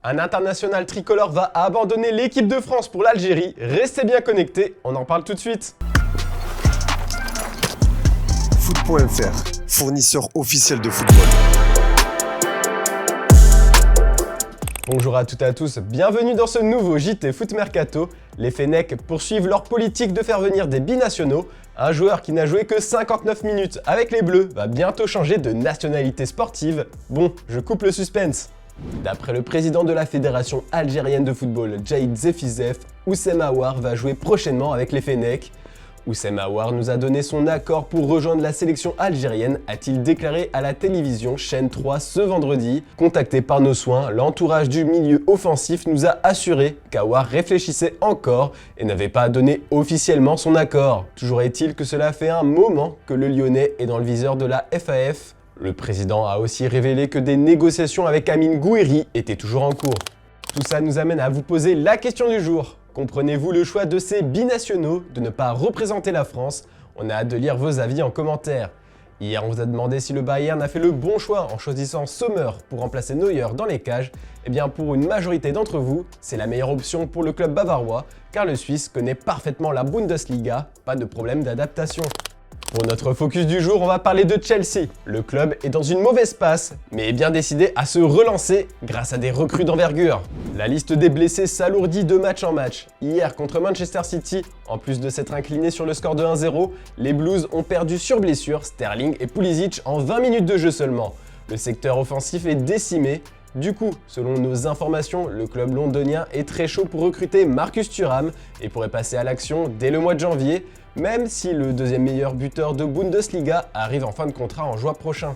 Un international tricolore va abandonner l'équipe de France pour l'Algérie. Restez bien connectés, on en parle tout de suite. Foot.fr, fournisseur officiel de football. Bonjour à toutes et à tous, bienvenue dans ce nouveau JT Foot Mercato. Les Fennecs poursuivent leur politique de faire venir des binationaux. Un joueur qui n'a joué que 59 minutes avec les Bleus va bientôt changer de nationalité sportive. Bon, je coupe le suspense. D'après le président de la fédération algérienne de football, Jaïd Zefizef, Oussem Aouar va jouer prochainement avec les Fennecs. Oussem Aouar nous a donné son accord pour rejoindre la sélection algérienne, a-t-il déclaré à la télévision Chaîne 3 ce vendredi. Contacté par nos soins, l'entourage du milieu offensif nous a assuré qu'Aouar réfléchissait encore et n'avait pas donné officiellement son accord. Toujours est-il que cela fait un moment que le Lyonnais est dans le viseur de la FAF. Le président a aussi révélé que des négociations avec Amine Gouiri étaient toujours en cours. Tout ça nous amène à vous poser la question du jour. Comprenez-vous le choix de ces binationaux de ne pas représenter la France? On a hâte de lire vos avis en commentaire. Hier, on vous a demandé si le Bayern a fait le bon choix en choisissant Sommer pour remplacer Neuer dans les cages. Eh bien, pour une majorité d'entre vous, c'est la meilleure option pour le club bavarois, car le Suisse connaît parfaitement la Bundesliga, pas de problème d'adaptation. Pour notre focus du jour, on va parler de Chelsea. Le club est dans une mauvaise passe, mais est bien décidé à se relancer grâce à des recrues d'envergure. La liste des blessés s'alourdit de match en match. Hier, contre Manchester City, en plus de s'être inclinés sur le score de 1-0, les Blues ont perdu sur blessure Sterling et Pulisic en 20 minutes de jeu seulement. Le secteur offensif est décimé. Du coup, selon nos informations, le club londonien est très chaud pour recruter Marcus Thuram et pourrait passer à l'action dès le mois de janvier, même si le deuxième meilleur buteur de Bundesliga arrive en fin de contrat en juin prochain.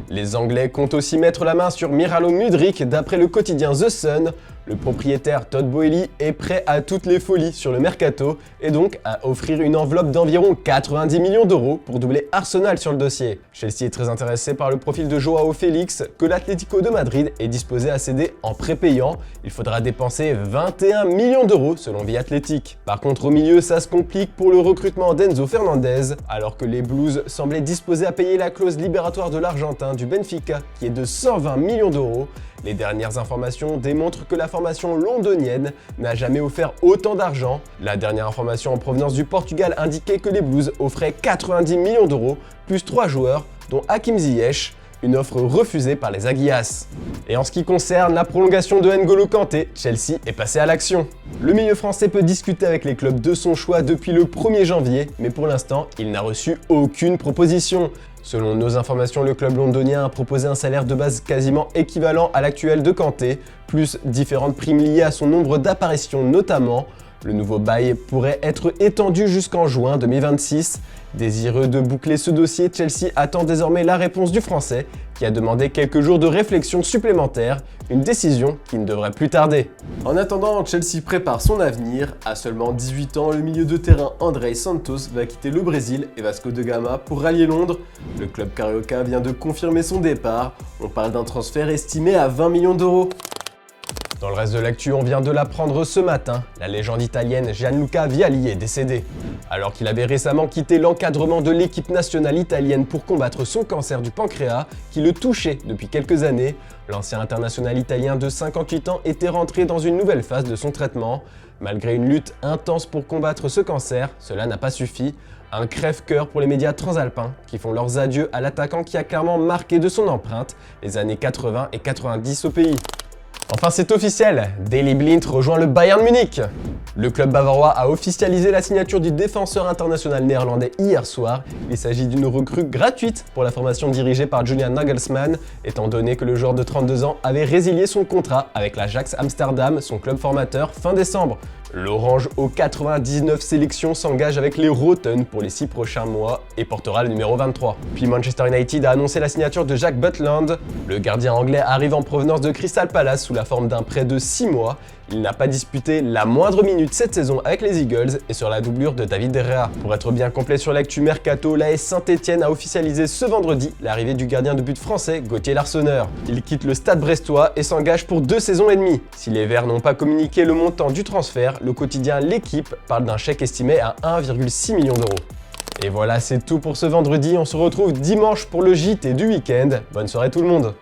Les Anglais comptent aussi mettre la main sur Miralo Mudryk d'après le quotidien The Sun. Le propriétaire Todd Boehly est prêt à toutes les folies sur le mercato et donc à offrir une enveloppe d'environ 90 millions d'euros pour doubler Arsenal sur le dossier. Chelsea est très intéressé par le profil de Joao Félix que l'Atlético de Madrid est disposé à céder en prépayant. Il faudra dépenser 21 millions d'euros selon The Athletic. Par contre au milieu ça se complique pour le recrutement d'Enzo Fernandez alors que les Blues semblaient disposés à payer la clause libératoire de l'Argentin du Benfica qui est de 120 millions d'euros. Les dernières informations démontrent que la formation londonienne n'a jamais offert autant d'argent. La dernière information en provenance du Portugal indiquait que les Blues offraient 90 millions d'euros plus 3 joueurs dont Hakim Ziyech, une offre refusée par les Aguilas. Et en ce qui concerne la prolongation de N'Golo Kanté, Chelsea est passé à l'action. Le milieu français peut discuter avec les clubs de son choix depuis le 1er janvier, mais pour l'instant, il n'a reçu aucune proposition. Selon nos informations, le club londonien a proposé un salaire de base quasiment équivalent à l'actuel de Kanté, plus différentes primes liées à son nombre d'apparitions notamment. Le nouveau bail pourrait être étendu jusqu'en juin 2026. Désireux de boucler ce dossier, Chelsea attend désormais la réponse du Français, qui a demandé quelques jours de réflexion supplémentaires, une décision qui ne devrait plus tarder. En attendant, Chelsea prépare son avenir. À seulement 18 ans, le milieu de terrain André Santos va quitter le Brésil et Vasco da Gama pour rallier Londres. Le club carioca vient de confirmer son départ. On parle d'un transfert estimé à 20 millions d'euros. Dans le reste de l'actu, on vient de l'apprendre ce matin, la légende italienne Gianluca Vialli est décédé. Alors qu'il avait récemment quitté l'encadrement de l'équipe nationale italienne pour combattre son cancer du pancréas, qui le touchait depuis quelques années, l'ancien international italien de 58 ans était rentré dans une nouvelle phase de son traitement. Malgré une lutte intense pour combattre ce cancer, cela n'a pas suffi. Un crève-cœur pour les médias transalpins qui font leurs adieux à l'attaquant qui a clairement marqué de son empreinte les années 80 et 90 au pays. Enfin c'est officiel, Daley Blind rejoint le Bayern Munich. Le club bavarois a officialisé la signature du défenseur international néerlandais hier soir. Il s'agit d'une recrue gratuite pour la formation dirigée par Julian Nagelsmann, étant donné que le joueur de 32 ans avait résilié son contrat avec l'Ajax Amsterdam, son club formateur, fin décembre. L'Orange aux 99 sélections s'engage avec les Roten pour les 6 prochains mois et portera le numéro 23. Puis Manchester United a annoncé la signature de Jack Butland. Le gardien anglais arrive en provenance de Crystal Palace sous la forme d'un prêt de 6 mois. Il n'a pas disputé la moindre minute cette saison avec les Eagles et sur la doublure de David De Gea. Pour être bien complet sur l'actu mercato, l'AS Saint-Etienne a officialisé ce vendredi l'arrivée du gardien de but français Gauthier Larsonneur. Il quitte le Stade brestois et s'engage pour 2 saisons et demie. Si les Verts n'ont pas communiqué le montant du transfert, le quotidien L'Équipe parle d'un chèque estimé à 1,6 million d'euros. Et voilà, c'est tout pour ce vendredi. On se retrouve dimanche pour le JT du week-end. Bonne soirée tout le monde.